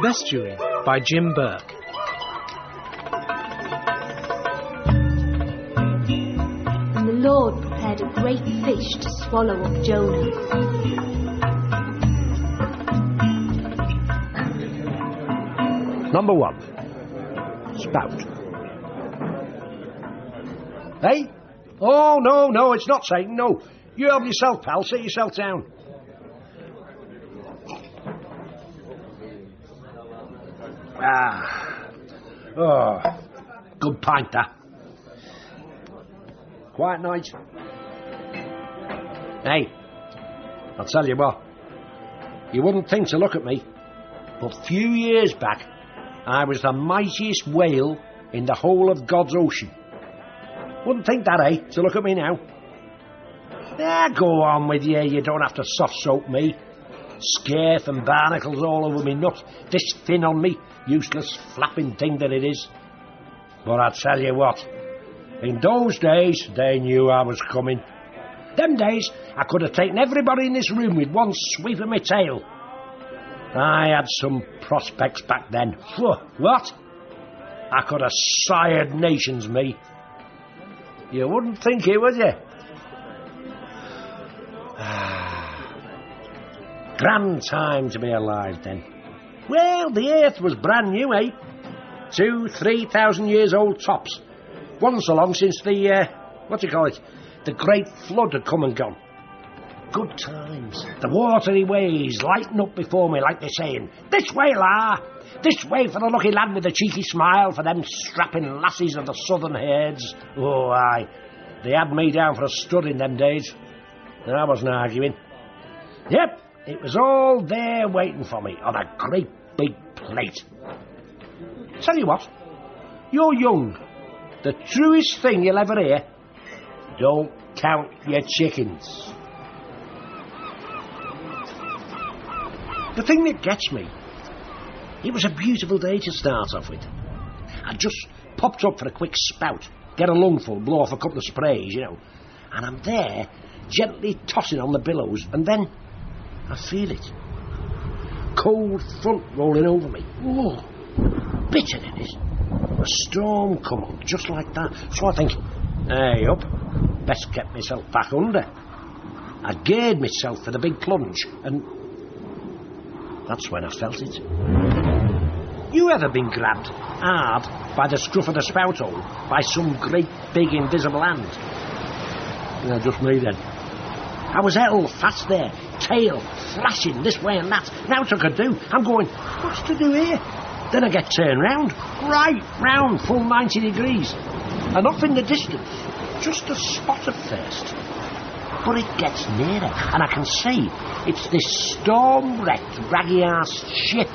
Vestry by Jim Burke. And the Lord prepared a great fish to swallow up Jonah. Number 1. Spout. Hey? Oh, no, it's not Satan, no. You help yourself, pal. Sit yourself down. Oh, good pint, that. Quiet night. Hey, I'll tell you what. You wouldn't think to look at me, but a few years back, I was the mightiest whale in the whole of God's ocean. Wouldn't think that, eh, to look at me now? Go on with you. You don't have to soft soap me. Scurf and barnacles all over me nut. This fin on me. Useless flapping thing that it is. But I tell you what. In those days, they knew I was coming. Them days, I could have taken everybody in this room with one sweep of my tail. I had some prospects back then. What? I could have sired nations, me. You wouldn't think it, would you? Grand time to be alive then. Well, the earth was brand new, eh? 2,000-3,000 years old tops. Wasn't so long since the, the Great Flood had come and gone. Good times. The watery ways lighten up before me like they're saying, "This way, la! This way for the lucky lad with the cheeky smile, for them strapping lassies of the southern herds." Oh, aye. They had me down for a stud in them days. And I wasn't arguing. Yep, it was all there waiting for me on a great big plate. Tell you what, you're young. The truest thing you'll ever hear, don't count your chickens. The thing that gets me, it was a beautiful day to start off with. I just popped up for a quick spout, get a lungful, blow off a couple of sprays, you know, and I'm there, gently tossing on the billows, and then I feel it. Cold front rolling over me. Oh, bitter it is. A storm coming, just like that. So I think, hey up, best get myself back under. I geared myself for the big plunge, and that's when I felt it. You ever been grabbed hard by the scruff of the spout hole by some great big invisible hand? Yeah, just me then. I was held fast there, tail flashing this way and that. Now what I could do, I'm going, what's to do here? Then I get turned round, right round, full 90 degrees. And off in the distance, just a spot at first. But it gets nearer, and I can see it's this storm-wrecked, raggy-ass ship,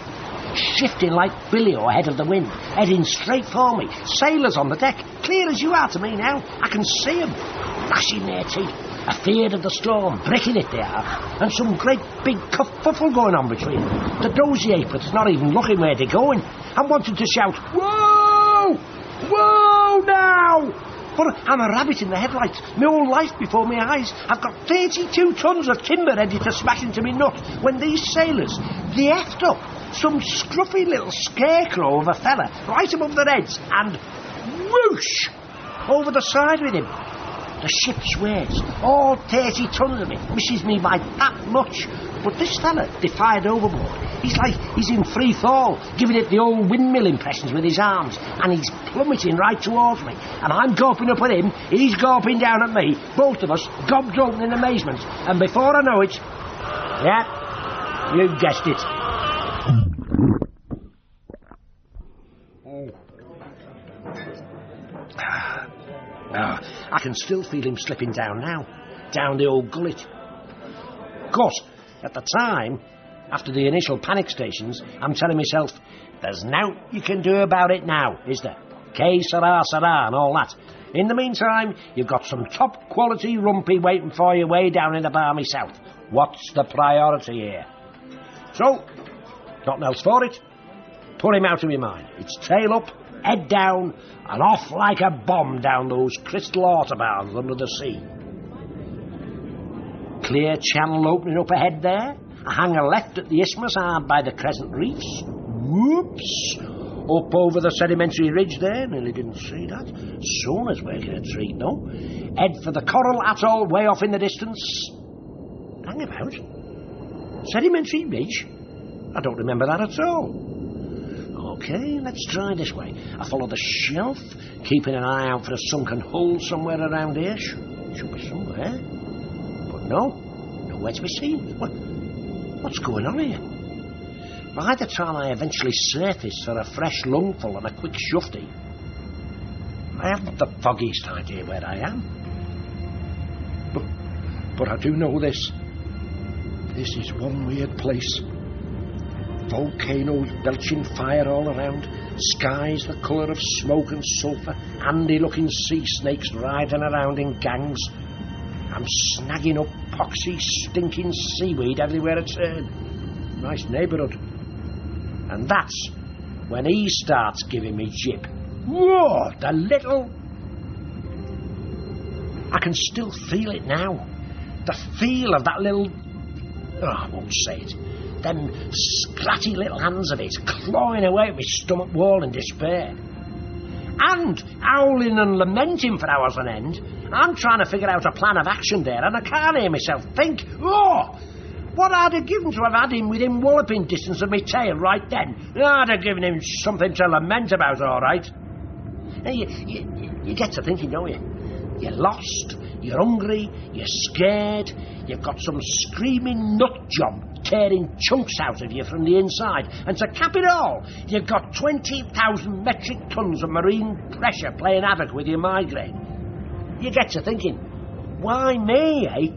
shifting like billy ahead of the wind, heading straight for me. Sailors on the deck, clear as you are to me now. I can see them, gnashing their teeth, afeard of the storm, bricking it they are, and some great big kerfuffle going on between them. The dozy aprons not even looking where they're going, and wanting to shout, "Whoa! Whoa now!" But I'm a rabbit in the headlights, my whole life before my eyes. I've got 32 tons of timber ready to smash into me nut when these sailors, they effed up some scruffy little scarecrow of a fella right above their heads and whoosh over the side with him. The ship swears, all 30 tons of it misses me by that much. But this fella defied overboard. He's like he's in free fall, giving it the old windmill impressions with his arms, and he's plummeting right towards me. And I'm gawping up at him, he's gawping down at me, both of us gobs open in amazement. And before I know it, yeah, you guessed it. I can still feel him slipping down now, down the old gullet. Of course, at the time, after the initial panic stations, I'm telling myself, there's nought you can do about it now, is there? Que sera, sera, and all that. In the meantime, you've got some top-quality rumpy waiting for you way down in the balmy south. What's the priority here? So, nothing else for it. Put him out of your mind. It's tail up, head down, and off like a bomb down those crystal autobahns under the sea. Clear channel opening up ahead there. A hanger left at the isthmus hard by the crescent reefs. Whoops! Up over the sedimentary ridge there, nearly didn't see that. Soon as making a treat, no? Head for the coral atoll way off in the distance. Hang about. Sedimentary ridge? I don't remember that at all. Okay, let's try this way. I follow the shelf, keeping an eye out for a sunken hole somewhere around here. Should be somewhere. But no, nowhere to be seen. What's going on here? By the time I eventually surface for a fresh lungful and a quick shufty, I haven't the foggiest idea where I am. But I do know this. This is one weird place. Volcanoes belching fire all around, skies the colour of smoke and sulphur, handy-looking sea snakes writhing around in gangs. I'm snagging up poxy, stinking seaweed everywhere I turn. Nice neighbourhood. And that's when he starts giving me jip. Whoa, the little... I can still feel it now. The feel of that little... Oh, I won't say it. Them scratchy little hands of his clawing away at my stomach wall in despair. And howling and lamenting for hours on end. I'm trying to figure out a plan of action there, and I can't hear myself think. Oh! What I'd have given to have had him within walloping distance of my tail right then. I'd have given him something to lament about, all right. You get to thinking, don't you? You're lost, you're hungry, you're scared, you've got some screaming nut job tearing chunks out of you from the inside, and to cap it all, you've got 20,000 metric tons of marine pressure playing havoc with your migraine. You get to thinking, why me, eh?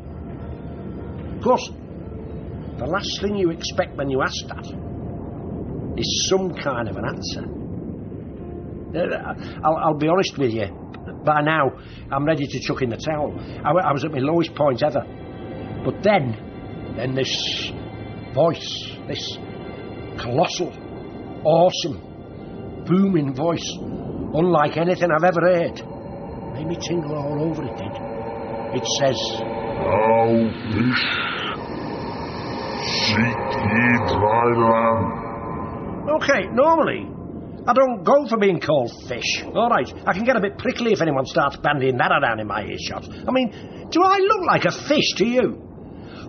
Of course, the last thing you expect when you ask that is some kind of an answer. I'll be honest with you. By now, I'm ready to chuck in the towel. I was at my lowest point ever. But then this voice, this colossal, awesome, booming voice, unlike anything I've ever heard, made me tingle all over it did. It says, "Thou fish, seek ye dry land." Okay, normally, I don't go for being called fish. All right, I can get a bit prickly if anyone starts bandying that around in my earshot. I mean, do I look like a fish to you?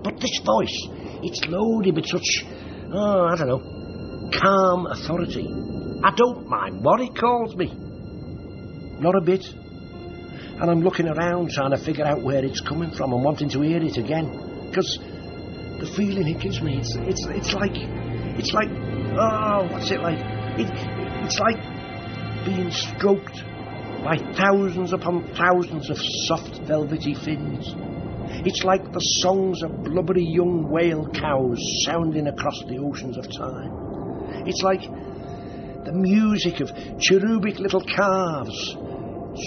But this voice, it's loaded with such, I don't know, calm authority. I don't mind what it calls me. Not a bit. And I'm looking around trying to figure out where it's coming from and wanting to hear it again. Because the feeling it gives me, it's like, oh, what's it like? It's like being stroked by thousands upon thousands of soft velvety fins. It's like the songs of blubbery young whale cows sounding across the oceans of time. It's like the music of cherubic little calves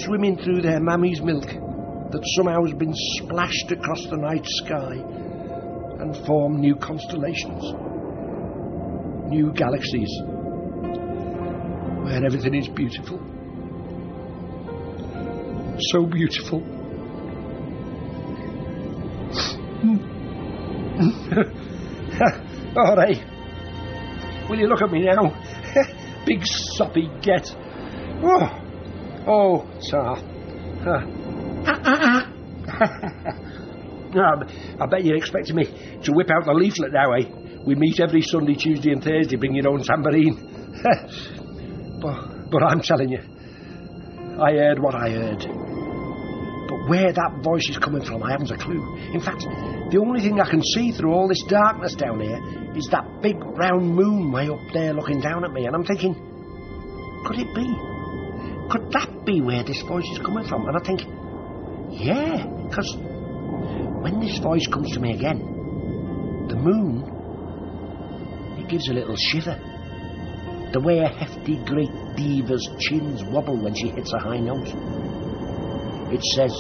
swimming through their mammy's milk that somehow has been splashed across the night sky and form new constellations, new galaxies, where everything is beautiful. So beautiful. All right. Will you look at me now? Big soppy get. Oh, sir. I bet you're expecting me to whip out the leaflet now, eh? We meet every Sunday, Tuesday and Thursday. Bring your own tambourine. But I'm telling you, I heard what I heard. But where that voice is coming from, I haven't a clue. In fact, the only thing I can see through all this darkness down here is that big round moon way up there looking down at me, and I'm thinking, could it be? Could that be where this voice is coming from? And I think, yeah, because when this voice comes to me again, the moon, it gives a little shiver. The way a hefty great diva's chins wobble when she hits a high note. It says,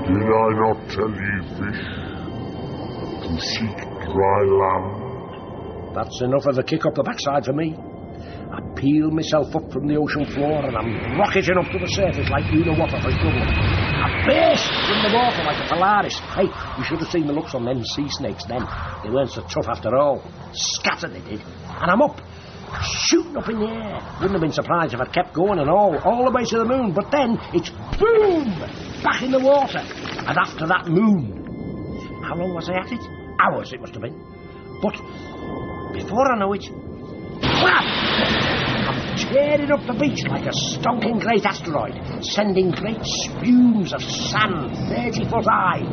"Did I not tell ye, fish, to seek dry land?" That's enough of a kick up the backside for me. I peel myself up from the ocean floor and I'm rocketing up to the surface like you know what for trouble. I burst from the water like a Polaris. Hey, you should have seen the looks on them sea snakes then. They weren't so tough after all. Scattered they did. And I'm up. shooting up in the air. Wouldn't have been surprised if I'd kept going and all the way to the moon. But then it's boom, back in the water. And after that moon, how long was I at it? Hours it must have been. But before I know it, whap! I'm tearing up the beach like a stonking great asteroid, sending great spumes of sand 30 foot high.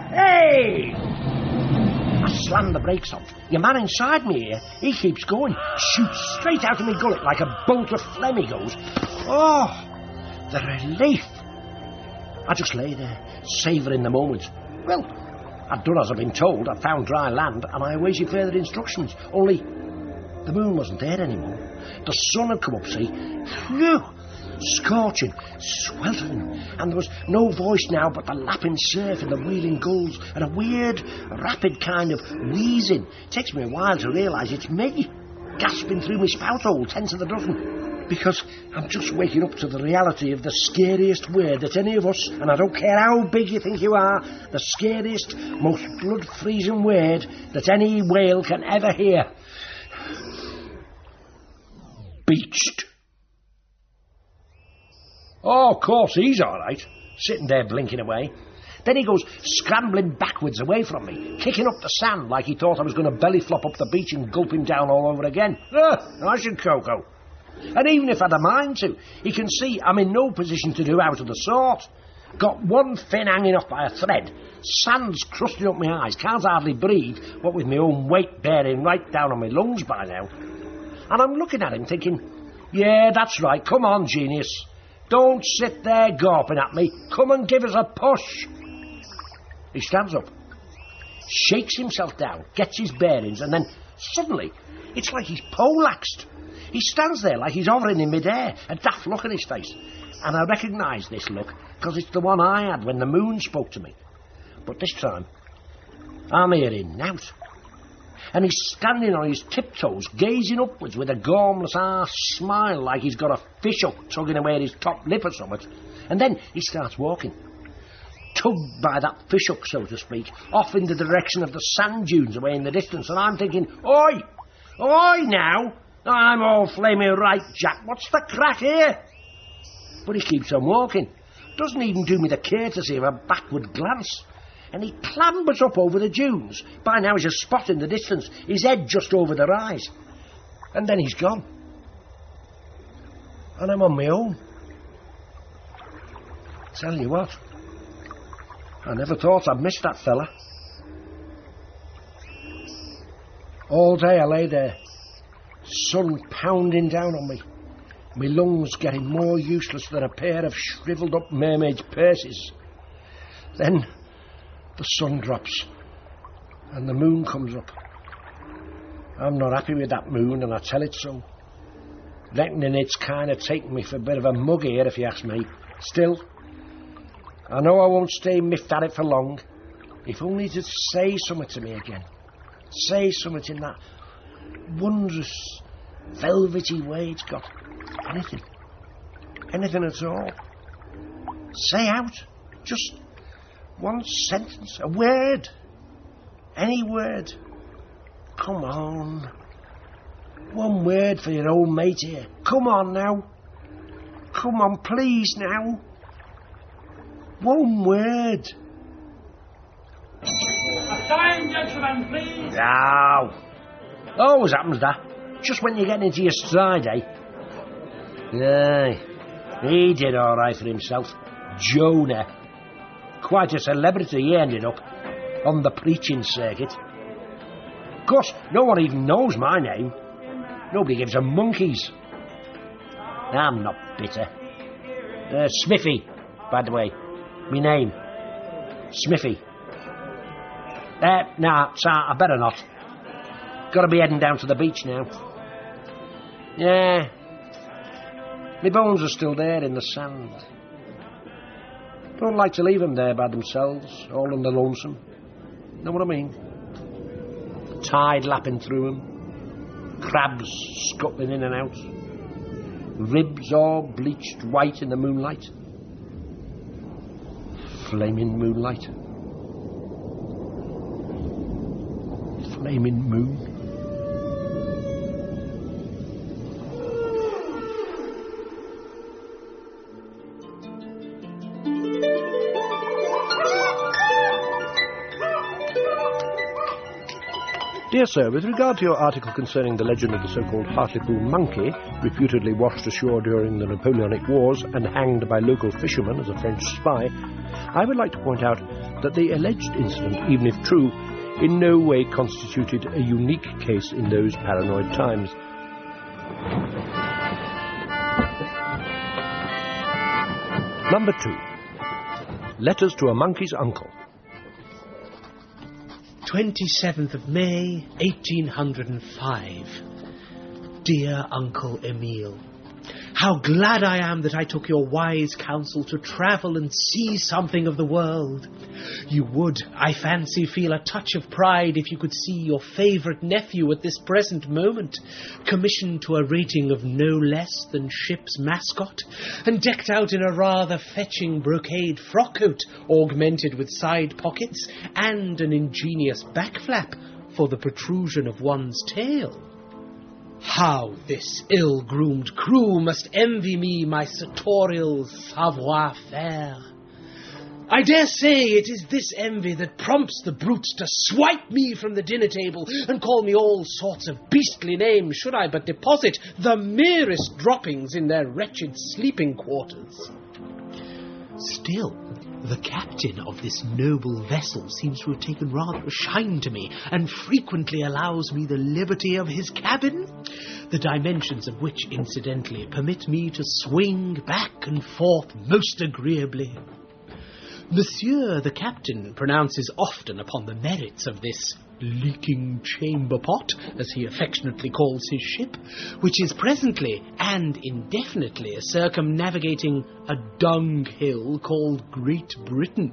Hey! I slammed the brakes on. Your man inside me here, he keeps going. Shoots straight out of me gullet like a bolt of phlegm, he goes. Oh, the relief. I just lay there, savouring the moment. Well, I'd done as I'd been told. I'd found dry land, and I awaited further instructions. Only the moon wasn't there anymore. The sun had come up, see? Phew! Scorching, sweltering, and there was no voice now but the lapping surf and the wheeling gulls and a weird, rapid kind of wheezing. It takes me a while to realise it's me, gasping through my spout hole, 10 to the dozen, because I'm just waking up to the reality of the scariest word that any of us, and I don't care how big you think you are, the scariest, most blood-freezing word that any whale can ever hear. Beached. Oh, of course, he's all right, sitting there blinking away. Then he goes scrambling backwards away from me, kicking up the sand like he thought I was going to belly flop up the beach and gulp him down all over again. I should Coco. And even if I'd a mind to, he can see I'm in no position to do out of the sort. Got one fin hanging off by a thread, sand's crusting up my eyes, can't hardly breathe, what with my own weight bearing right down on my lungs by now. And I'm looking at him thinking, yeah, that's right, come on, genius. Don't sit there gawping at me. Come and give us a push. He stands up, shakes himself down, gets his bearings, and then suddenly it's like he's poleaxed. He stands there like he's hovering in midair, a daft look on his face. And I recognise this look because it's the one I had when the moon spoke to me. But this time, I'm hearing nout. And he's standing on his tiptoes, gazing upwards with a gormless arse smile like he's got a fish hook tugging away at his top lip or something. And then he starts walking, tugged by that fish hook, so to speak, off in the direction of the sand dunes away in the distance. And I'm thinking, oi! Oi now! I'm all flaming right, Jack. What's the crack here? But he keeps on walking. Doesn't even do me the courtesy of a backward glance. And he clambers up over the dunes. By now he's a spot in the distance, his head just over the rise. And then he's gone. And I'm on my own. Tell you what, I never thought I'd miss that fella. All day I lay there, sun pounding down on me, my lungs getting more useless than a pair of shrivelled up mermaid's purses. Then the sun drops and the moon comes up. I'm not happy with that moon, and I tell it so. Reckoning it's kind of taking me for a bit of a mug here, if you ask me. Still, I know I won't stay miffed at it for long. If only to say something to me again. Say something in that wondrous, velvety way it's got. Anything. Anything at all. Say out. Just one sentence. A word. Any word. Come on. One word for your old mate here. Come on now. Come on, please now. One word. A time, gentlemen, please. Now. Always happens that. Just when you're getting into your stride, eh? Aye. He did all right for himself. Jonah. Quite a celebrity he ended up. On the preaching circuit. Of course, no one even knows my name. Nobody gives a monkey's. I'm not bitter. Smithy, by the way. Me name. Smithy. Nah, sir, I better not. Gotta be heading down to the beach now. Yeah. My bones are still there in the sand. Don't like to leave them there by themselves, all in the lonesome. Know what I mean? Tide lapping through them. Crabs scuttling in and out. Ribs all bleached white in the moonlight. Flaming moonlight. Flaming moon. Dear Sir, with regard to your article concerning the legend of the so-called Hartlepool monkey, reputedly washed ashore during the Napoleonic Wars and hanged by local fishermen as a French spy, I would like to point out that the alleged incident, even if true, in no way constituted a unique case in those paranoid times. Number 2. Letters to a Monkey's Uncle. 27th of May, 1805. Dear Uncle Emile, how glad I am that I took your wise counsel to travel and see something of the world. You would, I fancy, feel a touch of pride if you could see your favourite nephew at this present moment, commissioned to a rating of no less than ship's mascot, and decked out in a rather fetching brocade frock-coat, augmented with side pockets and an ingenious back flap for the protrusion of one's tail. How this ill-groomed crew must envy me my sartorial savoir-faire. I dare say it is this envy that prompts the brutes to swipe me from the dinner table and call me all sorts of beastly names should I but deposit the merest droppings in their wretched sleeping quarters. Still, the captain of this noble vessel seems to have taken rather a shine to me, and frequently allows me the liberty of his cabin, the dimensions of which, incidentally, permit me to swing back and forth most agreeably. Monsieur the captain pronounces often upon the merits of this leaking chamber pot, as he affectionately calls his ship, which is presently and indefinitely circumnavigating a dunghill called Great Britain,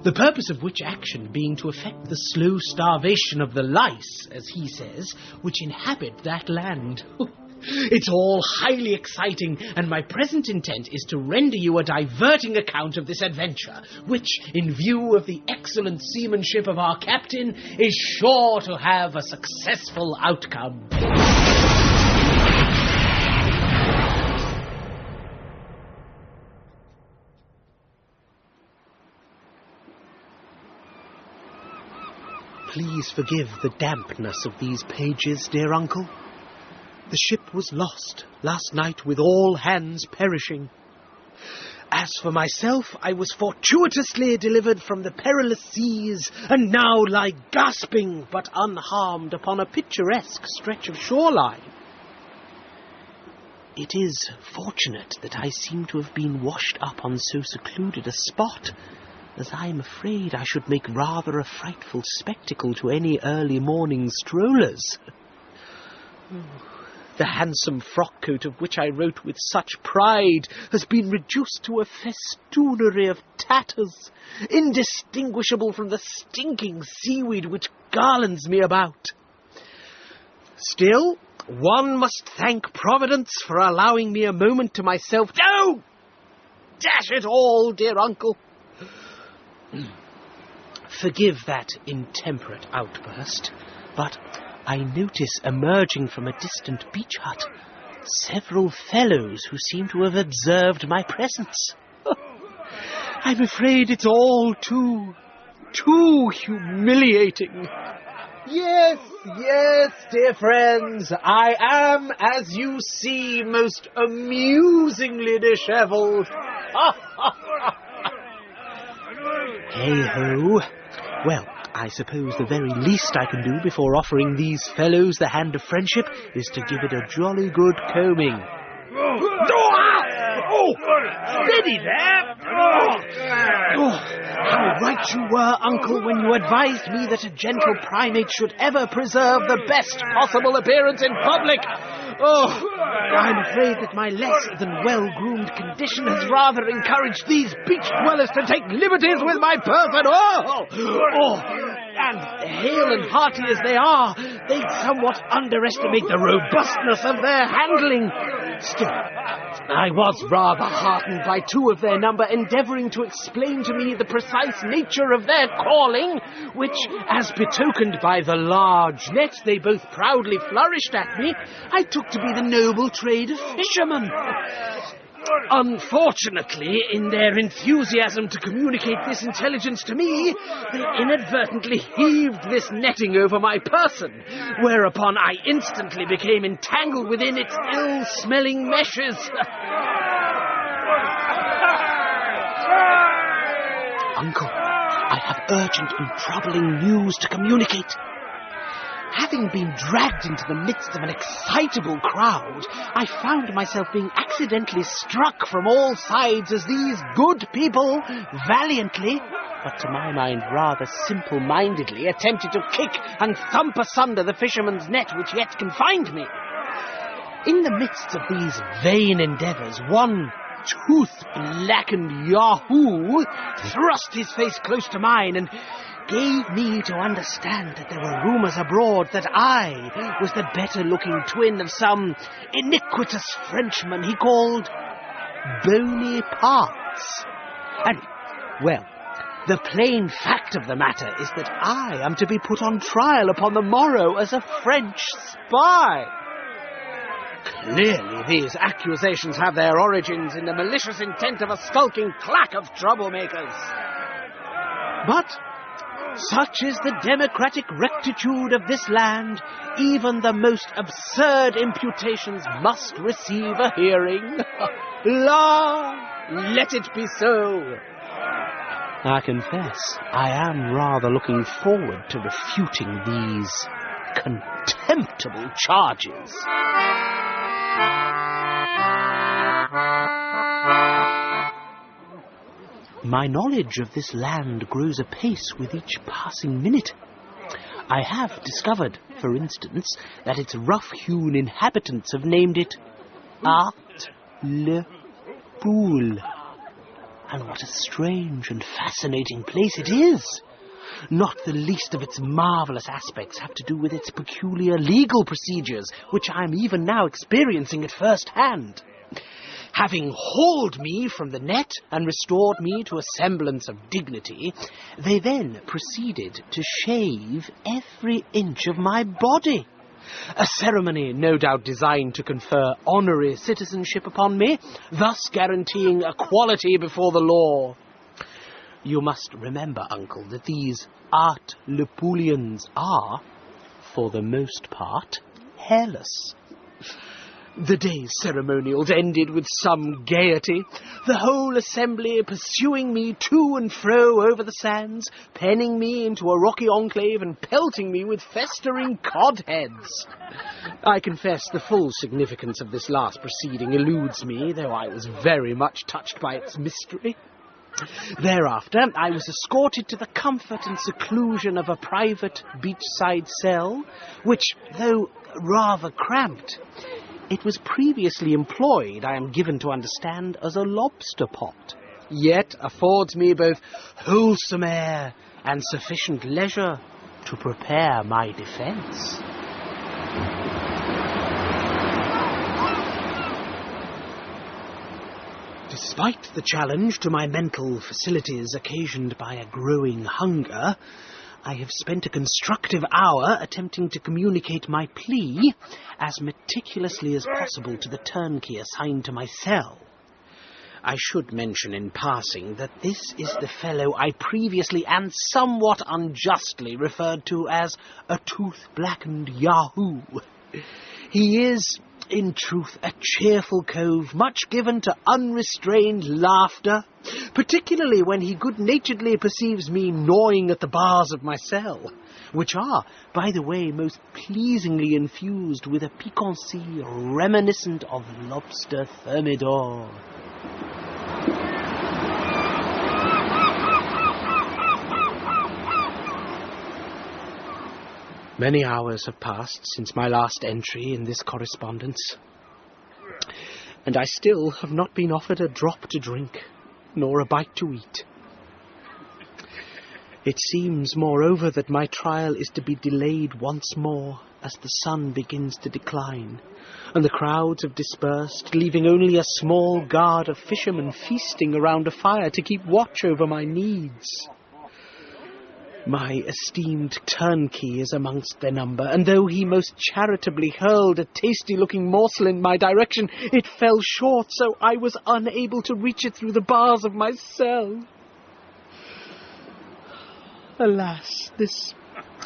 the purpose of which action being to effect the slow starvation of the lice, as he says, which inhabit that land. It's all highly exciting, and my present intent is to render you a diverting account of this adventure, which, in view of the excellent seamanship of our captain, is sure to have a successful outcome. Please forgive the dampness of these pages, dear uncle. The ship was lost last night with all hands perishing. As for myself, I was fortuitously delivered from the perilous seas, and now lie gasping but unharmed upon a picturesque stretch of shoreline. It is fortunate that I seem to have been washed up on so secluded a spot, as I am afraid I should make rather a frightful spectacle to any early morning strollers. The handsome frock-coat of which I wrote with such pride has been reduced to a festoonery of tatters, indistinguishable from the stinking seaweed which garlands me about. Still, one must thank Providence for allowing me a moment to myself. No! Dash it all, dear uncle! Forgive that intemperate outburst, but I notice emerging from a distant beach hut several fellows who seem to have observed my presence. I'm afraid it's all too humiliating. Yes, dear friends, I am, as you see, most amusingly dishevelled. Hey-ho. Well, I suppose the very least I can do before offering these fellows the hand of friendship is to give it a jolly good combing. Oh, steady there! How right you were, uncle, when you advised me that a gentle primate should ever preserve the best possible appearance in public. Oh, I'm afraid that my less than well-groomed condition has rather encouraged these beach dwellers to take liberties with my person. And hale and hearty as they are, they somewhat underestimate the robustness of their handling. Still, I was rather heartened by two of their number endeavouring to explain to me the precise nature of their calling, which, as betokened by the large net they both proudly flourished at me, I took to be the noble trade of fishermen. Unfortunately, in their enthusiasm to communicate this intelligence to me, they inadvertently heaved this netting over my person, whereupon I instantly became entangled within its ill-smelling meshes. Uncle, I have urgent and troubling news to communicate. Having been dragged into the midst of an excitable crowd, I found myself being accidentally struck from all sides as these good people valiantly, but to my mind rather simple-mindedly, attempted to kick and thump asunder the fisherman's net which yet confined me. In the midst of these vain endeavours, one tooth-blackened Yahoo thrust his face close to mine and gave me to understand that there were rumours abroad that I was the better-looking twin of some iniquitous Frenchman he called Bony Parts. And, well, the plain fact of the matter is that I am to be put on trial upon the morrow as a French spy. Clearly, these accusations have their origins in the malicious intent of a skulking claque of troublemakers. But such is the democratic rectitude of this land, even the most absurd imputations must receive a hearing. La, let it be so. I confess, I am rather looking forward to refuting these contemptible charges. My knowledge of this land grows apace with each passing minute. I have discovered, for instance, that its rough-hewn inhabitants have named it Art-le-Poule. And what a strange and fascinating place it is! Not the least of its marvellous aspects have to do with its peculiar legal procedures, which I am even now experiencing at first hand. Having hauled me from the net and restored me to a semblance of dignity, they then proceeded to shave every inch of my body. A ceremony no doubt designed to confer honorary citizenship upon me, thus guaranteeing equality before the law. You must remember, Uncle, that these Art-le-Poulians are, for the most part, hairless. The day's ceremonials ended with some gaiety, the whole assembly pursuing me to and fro over the sands, penning me into a rocky enclave and pelting me with festering codheads. I confess the full significance of this last proceeding eludes me, though I was very much touched by its mystery. Thereafter, I was escorted to the comfort and seclusion of a private beachside cell, which, though rather cramped, it was previously employed, I am given to understand, as a lobster pot, yet affords me both wholesome air and sufficient leisure to prepare my defence. Despite the challenge to my mental facilities occasioned by a growing hunger, I have spent a constructive hour attempting to communicate my plea as meticulously as possible to the turnkey assigned to my cell. I should mention in passing that this is the fellow I previously and somewhat unjustly referred to as a tooth-blackened Yahoo. He is, in truth, a cheerful cove, much given to unrestrained laughter, particularly when he good-naturedly perceives me gnawing at the bars of my cell, which are, by the way, most pleasingly infused with a piquancy reminiscent of lobster thermidor. Many hours have passed since my last entry in this correspondence, and I still have not been offered a drop to drink, nor a bite to eat. It seems, moreover, that my trial is to be delayed once more as the sun begins to decline, and the crowds have dispersed, leaving only a small guard of fishermen feasting around a fire to keep watch over my needs. My esteemed turnkey is amongst their number, and though he most charitably hurled a tasty-looking morsel in my direction, it fell short, so I was unable to reach it through the bars of my cell. Alas, this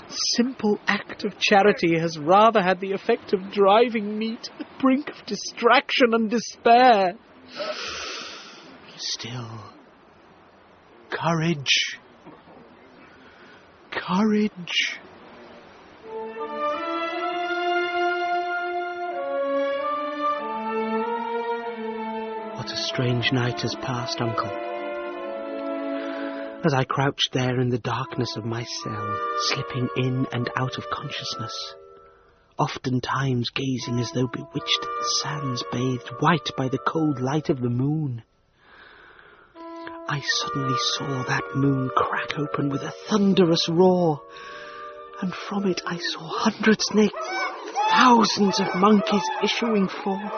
simple act of charity has rather had the effect of driving me to the brink of distraction and despair. Still, courage. Courage. What a strange night has passed, Uncle. As I crouched there in the darkness of my cell, slipping in and out of consciousness, oftentimes gazing as though bewitched at the sands bathed white by the cold light of the moon, I suddenly saw that moon crack open with a thunderous roar, and from it I saw hundreds, nay, thousands of monkeys issuing forth.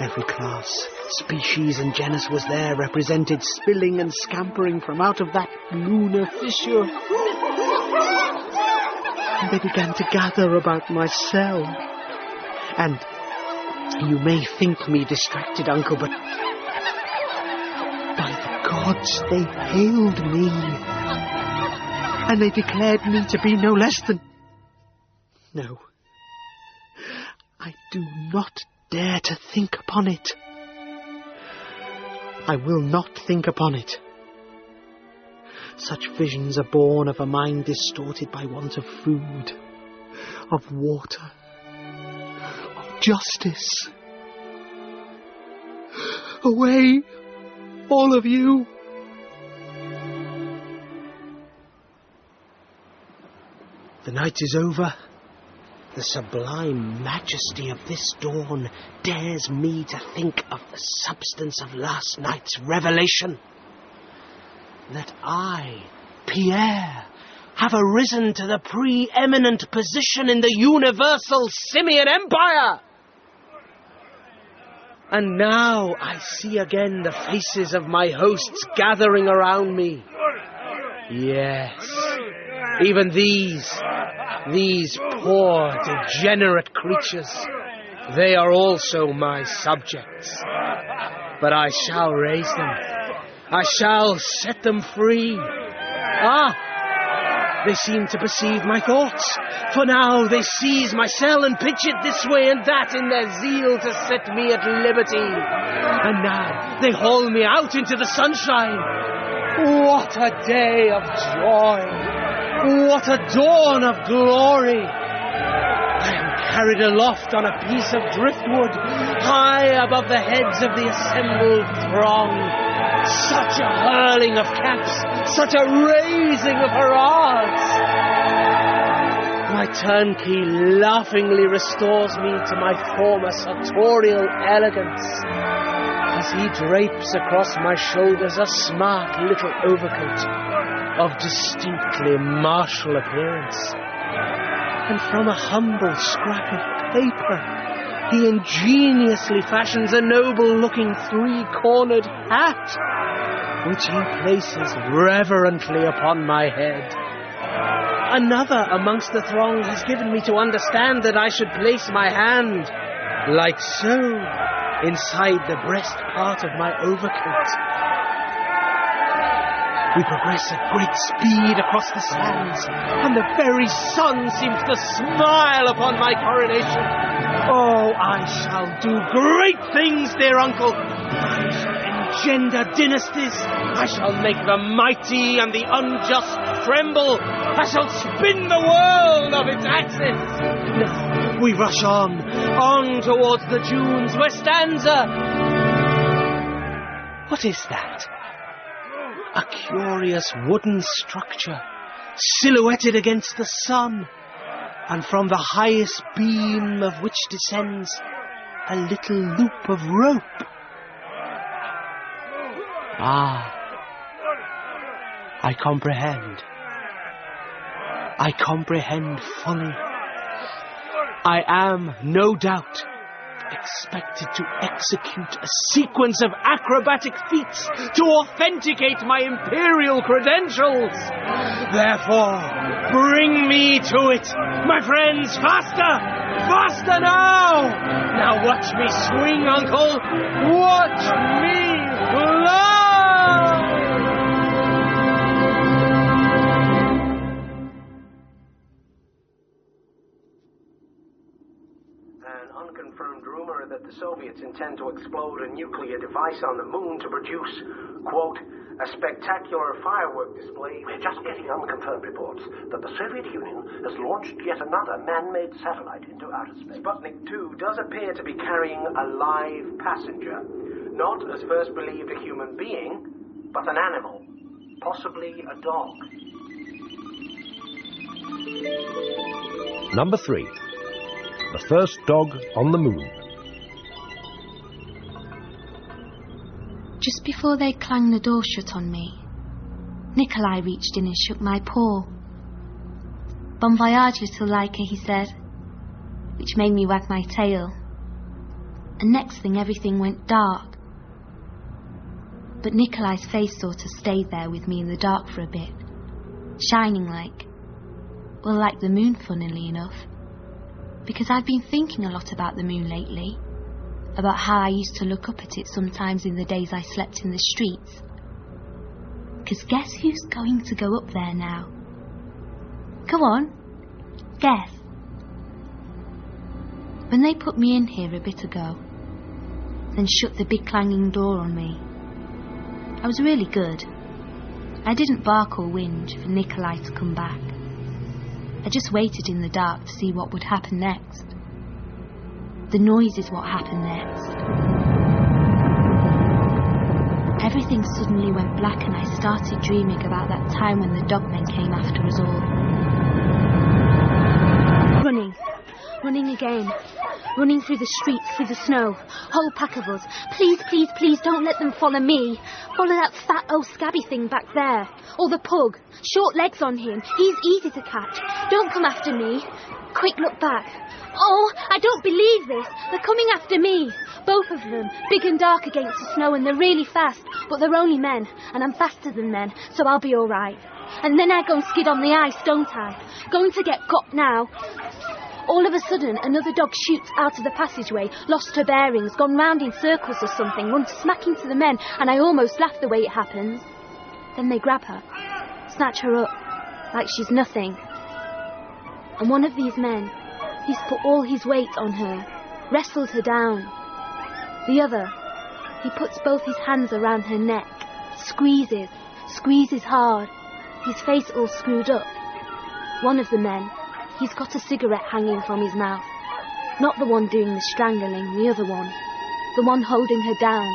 Every class, species and genus was there represented, spilling and scampering from out of that lunar fissure. And they began to gather about my cell. And you may think me distracted, Uncle, but by the gods, they hailed me. And they declared me to be no less than... No, I do not dare to think upon it. I will not think upon it. Such visions are born of a mind distorted by want of food, of water, of justice. Away, all of you. The night is over. The sublime majesty of this dawn dares me to think of the substance of last night's revelation. That I, Pierre, have arisen to the preeminent position in the universal Simian Empire. And now I see again the faces of my hosts gathering around me. Yes, even these poor, degenerate creatures, they are also my subjects. But I shall raise them. I shall set them free. They seem to perceive my thoughts, for now they seize my cell and pitch it this way and that in their zeal to set me at liberty. And now they haul me out into the sunshine. What a day of joy! What a dawn of glory! I am carried aloft on a piece of driftwood, high above the heads of the assembled throng. Such a hurling of caps, such a raising of hurrahs! My turnkey laughingly restores me to my former sartorial elegance, as he drapes across my shoulders a smart little overcoat of distinctly martial appearance. And from a humble scrap of paper, he ingeniously fashions a noble-looking three-cornered hat, which he places reverently upon my head. Another amongst the throng has given me to understand that I should place my hand, like so, inside the breast part of my overcoat. We progress at great speed across the sands, and the very sun seems to smile upon my coronation. Oh, I shall do great things, dear uncle. I shall engender dynasties. I shall make the mighty and the unjust tremble. I shall spin the world of its axis. Now, we rush on towards the dunes where stanza. What is that? A curious wooden structure, silhouetted against the sun, and from the highest beam of which descends a little loop of rope. I comprehend. I comprehend fully. I am, no doubt, expected to execute a sequence of acrobatic feats to authenticate my imperial credentials. Therefore, bring me to it, my friends, faster! Faster now! Now watch me swing, Uncle! Watch me fly! An unconfirmed rumor that the Soviets intend to explode a nuclear device on the moon to produce, quote, a spectacular firework display. We're just getting unconfirmed reports that the Soviet Union has launched yet another man-made satellite into outer space. Sputnik 2 does appear to be carrying a live passenger. Not, as first believed, a human being, but an animal. Possibly a dog. Number 3. The first dog on the moon. Just before they clanged the door shut on me, Nikolai reached in and shook my paw. Bon voyage, little Laika, he said, which made me wag my tail. And next thing, everything went dark. But Nikolai's face sort of stayed there with me in the dark for a bit, shining like the moon, funnily enough. Because I've been thinking a lot about the moon lately, about how I used to look up at it sometimes in the days I slept in the streets. Because guess who's going to go up there now? Go on, guess. When they put me in here a bit ago, then shut the big clanging door on me, I was really good. I didn't bark or whinge for Nikolai to come back. I just waited in the dark to see what would happen next. The noise is what happened next. Everything suddenly went black and I started dreaming about that time when the dogmen came after us all. Running again. Running through the streets, through the snow. Whole pack of us. Please, please, please don't let them follow me. Follow that fat old scabby thing back there. Or the pug. Short legs on him. He's easy to catch. Don't come after me. Quick, look back. Oh, I don't believe this. They're coming after me. Both of them, big and dark against the snow, and they're really fast. But they're only men, and I'm faster than men, so I'll be all right. And then I go and skid on the ice, don't I? Going to get got now. All of a sudden, another dog shoots out of the passageway, lost her bearings, gone round in circles or something, run smack into the men, and I almost laugh the way it happens. Then they grab her, snatch her up, like she's nothing. And one of these men, he's put all his weight on her, wrestled her down. The other, he puts both his hands around her neck, squeezes hard, his face all screwed up. One of the men, he's got a cigarette hanging from his mouth. Not the one doing the strangling, the other one. The one holding her down.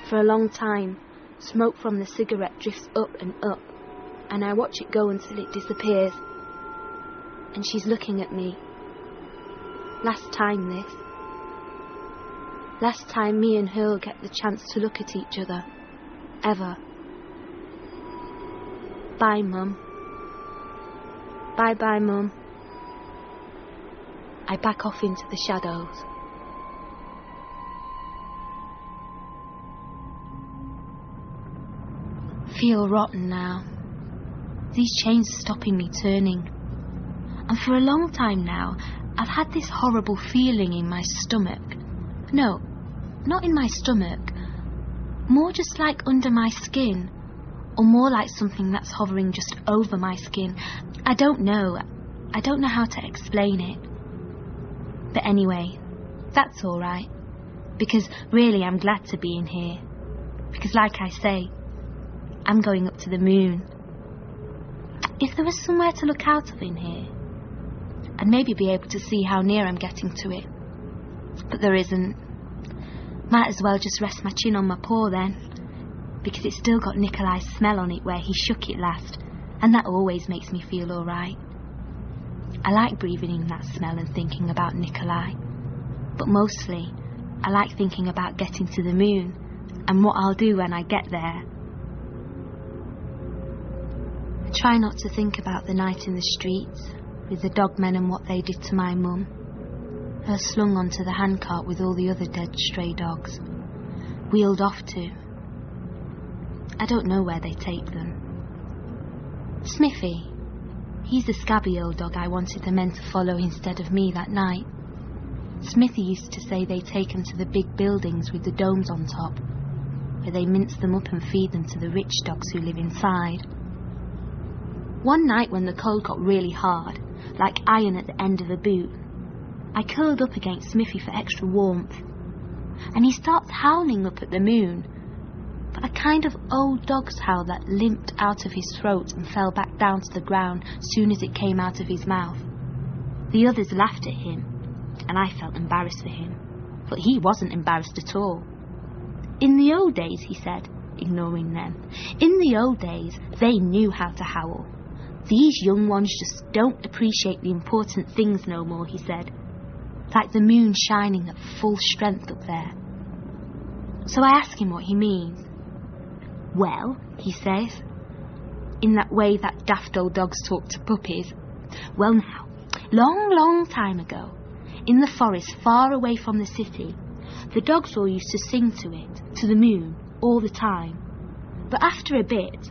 For a long time, smoke from the cigarette drifts up, and I watch it go until it disappears. And she's looking at me. Last time me and her'll get the chance to look at each other. Ever. Bye, Mum. Bye-bye, Mum. I back off into the shadows. Feel rotten now. These chains are stopping me turning. And for a long time now, I've had this horrible feeling in my stomach. No, not in my stomach. More just like under my skin. Or more like something that's hovering just over my skin. I don't know how to explain it. But anyway, that's all right. Because really I'm glad to be in here. Because like I say, I'm going up to the moon. If there was somewhere to look out of in here, I'd maybe be able to see how near I'm getting to it. But there isn't. Might as well just rest my chin on my paw then. Because it's still got Nikolai's smell on it where he shook it last, and that always makes me feel all right. I like breathing in that smell and thinking about Nikolai, but mostly I like thinking about getting to the moon and what I'll do when I get there. I try not to think about the night in the streets with the dogmen and what they did to my mum. her slung onto the handcart with all the other dead stray dogs, wheeled off to. I don't know where they take them. Smithy, he's the scabby old dog I wanted the men to follow instead of me that night. Smithy used to say they take them to the big buildings with the domes on top, where they mince them up and feed them to the rich dogs who live inside. One night when the cold got really hard, like iron at the end of a boot, I curled up against Smithy for extra warmth, and he starts howling up at the moon, but a kind of old dog's howl that limped out of his throat and fell back down to the ground soon as it came out of his mouth. The others laughed at him, and I felt embarrassed for him, but he wasn't embarrassed at all. In the old days, he said, ignoring them, in the old days they knew how to howl. These young ones just don't appreciate the important things no more, he said, like the moon shining at full strength up there. So I asked him what he means. Well, he says, in that way that daft old dogs talk to puppies. Well now, long time ago, in the forest far away from the city, the dogs all used to sing to it, to the moon, all the time. But after a bit,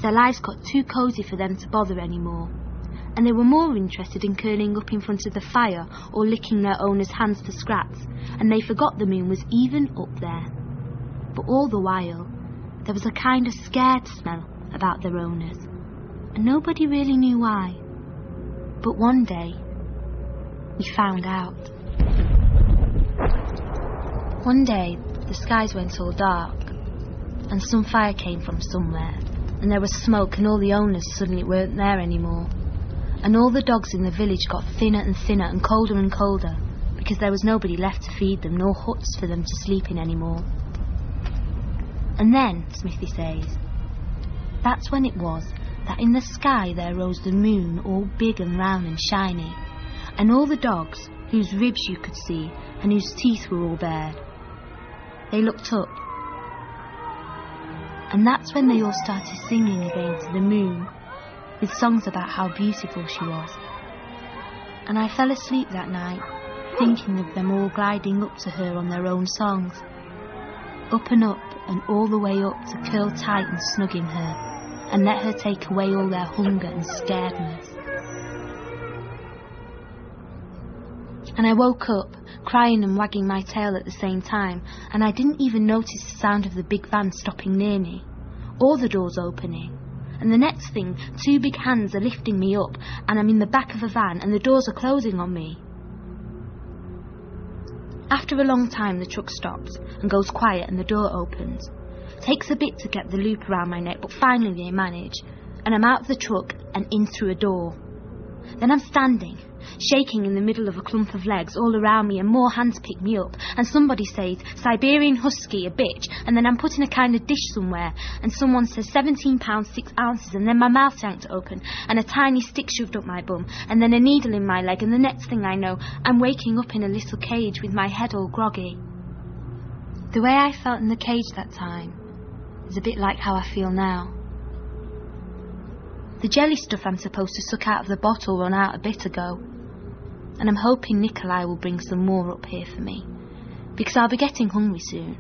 their lives got too cosy for them to bother anymore, and they were more interested in curling up in front of the fire or licking their owners' hands for scraps, and they forgot the moon was even up there. But all the while, there was a kind of scared smell about their owners, and nobody really knew why. But one day, we found out. One day, the skies went all dark, and some fire came from somewhere, and there was smoke, and all the owners suddenly weren't there anymore. And all the dogs in the village got thinner and thinner and colder, because there was nobody left to feed them, nor huts for them to sleep in anymore. And then, Smithy says, that's when it was that in the sky there rose the moon, all big and round and shiny, and all the dogs, whose ribs you could see, and whose teeth were all bared, they looked up. And that's when they all started singing again to the moon, with songs about how beautiful she was. And I fell asleep that night, thinking of them all gliding up to her on their own songs. Up and up, and all the way up to curl tight and snug in her, and let her take away all their hunger and scaredness. And I woke up, crying and wagging my tail at the same time, and I didn't even notice the sound of the big van stopping near me, or the doors opening. And the next thing, two big hands are lifting me up, and I'm in the back of a van, and the doors are closing on me. After a long time, the truck stops and goes quiet, and the door opens. Takes a bit to get the loop around my neck, but finally they manage, and I'm out of the truck and in through a door. Then I'm standing, shaking in the middle of a clump of legs all around me, and more hands pick me up, and somebody says, Siberian Husky, a bitch, and then I'm put in a kind of dish somewhere, and someone says 17 pounds 6 ounces, and then my mouth yanked open, and a tiny stick shoved up my bum, and then a needle in my leg, and the next thing I know, I'm waking up in a little cage with my head all groggy. The way I felt in the cage that time is a bit like how I feel now. The jelly stuff I'm supposed to suck out of the bottle ran out a bit ago, and I'm hoping Nikolai will bring some more up here for me, because I'll be getting hungry soon,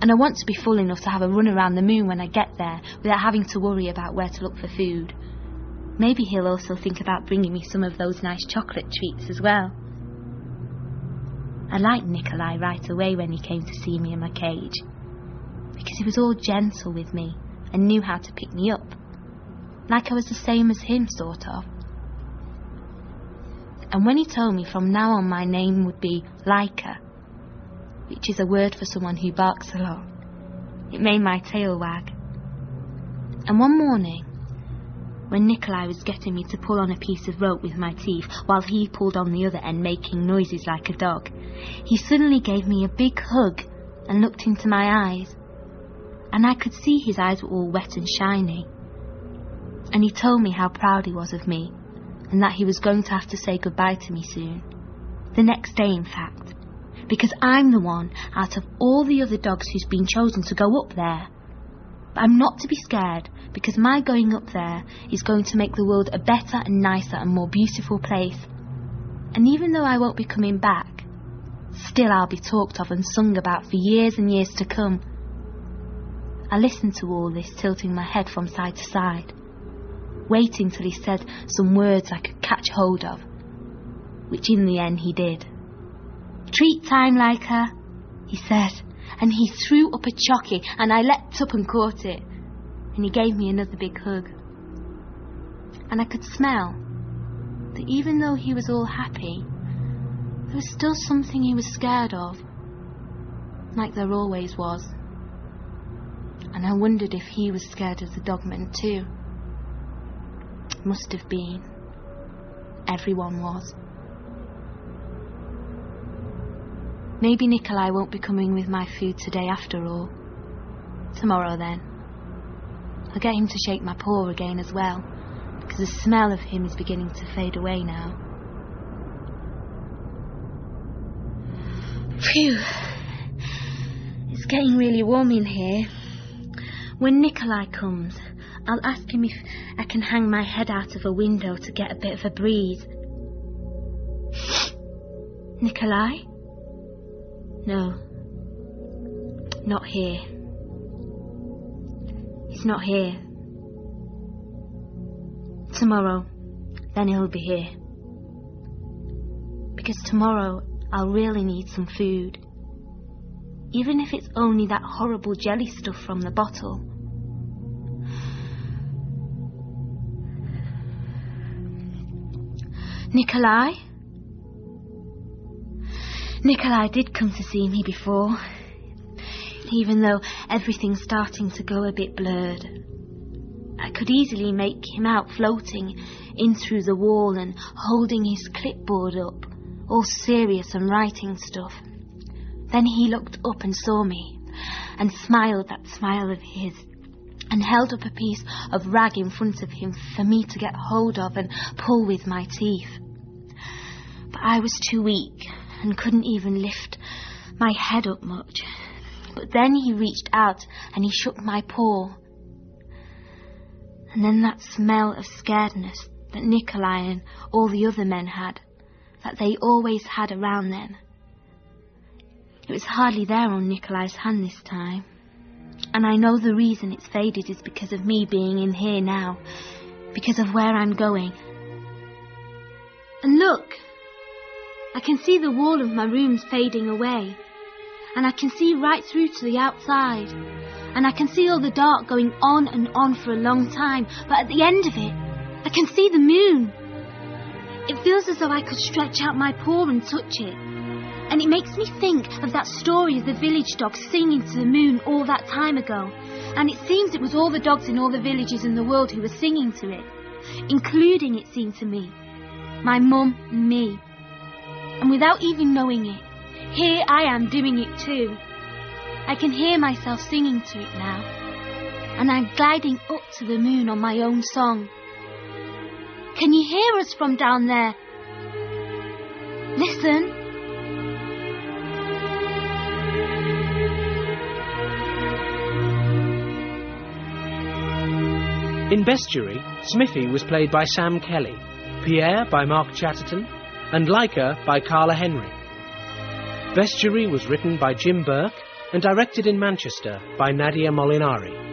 and I want to be full enough to have a run around the moon when I get there without having to worry about where to look for food. Maybe he'll also think about bringing me some of those nice chocolate treats as well. I liked Nikolai right away when he came to see me in my cage, because he was all gentle with me and knew how to pick me up, like I was the same as him, sort of. And when he told me from now on my name would be Laika, which is a word for someone who barks a lot, it made my tail wag. And one morning, when Nikolai was getting me to pull on a piece of rope with my teeth while he pulled on the other end making noises like a dog, he suddenly gave me a big hug and looked into my eyes, and I could see his eyes were all wet and shiny. And he told me how proud he was of me, and that he was going to have to say goodbye to me soon. The next day, in fact, because I'm the one out of all the other dogs who's been chosen to go up there. But I'm not to be scared, because my going up there is going to make the world a better and nicer and more beautiful place. And even though I won't be coming back, Still I'll be talked of and sung about for years and years to come. I listened to all this, tilting my head from side to side, waiting till he said some words I could catch hold of, which in the end he did. "Treat time, Leica," he said, and he threw up a chocky, and I leapt up and caught it, and he gave me another big hug. And I could smell that even though he was all happy, there was still something he was scared of, like there always was. And I wondered if he was scared of the dogmen too. Must have been. Everyone was. Maybe Nikolai won't be coming with my food today after all. Tomorrow then. I'll get him to shake my paw again as well, because the smell of him is beginning to fade away now. Phew. It's getting really warm in here. When Nikolai comes, I'll ask him if I can hang my head out of a window to get a bit of a breeze. Nikolai? No. Not here. He's not here. Tomorrow, then he'll be here. Because tomorrow I'll really need some food. Even if it's only that horrible jelly stuff from the bottle. Nikolai? Nikolai did come to see me before, even though everything's starting to go a bit blurred. I could easily make him out floating in through the wall and holding his clipboard up, all serious and writing stuff. Then he looked up and saw me, and smiled that smile of his, and held up a piece of rag in front of him for me to get hold of and pull with my teeth. But I was too weak and couldn't even lift my head up much. But then he reached out and he shook my paw. And then that smell of scaredness that Nikolai and all the other men had, that they always had around them. It was hardly there on Nikolai's hand this time. And I know the reason it's faded is because of me being in here now, because of where I'm going. And look! I can see the wall of my room's fading away, and I can see right through to the outside, and I can see all the dark going on and on for a long time, but at the end of it, I can see the moon. It feels as though I could stretch out my paw and touch it, and it makes me think of that story of the village dog singing to the moon all that time ago, and it seems it was all the dogs in all the villages in the world who were singing to it, including, it seemed to me, my mum and me. And without even knowing it, here I am doing it too. I can hear myself singing to it now, and I'm gliding up to the moon on my own song. Can you hear us from down there? Listen. In Bestiary, Smithy was played by Sam Kelly, Pierre by Mark Chatterton, and Leica by Carla Henry. Bestiary was written by Jim Burke and directed in Manchester by Nadia Molinari.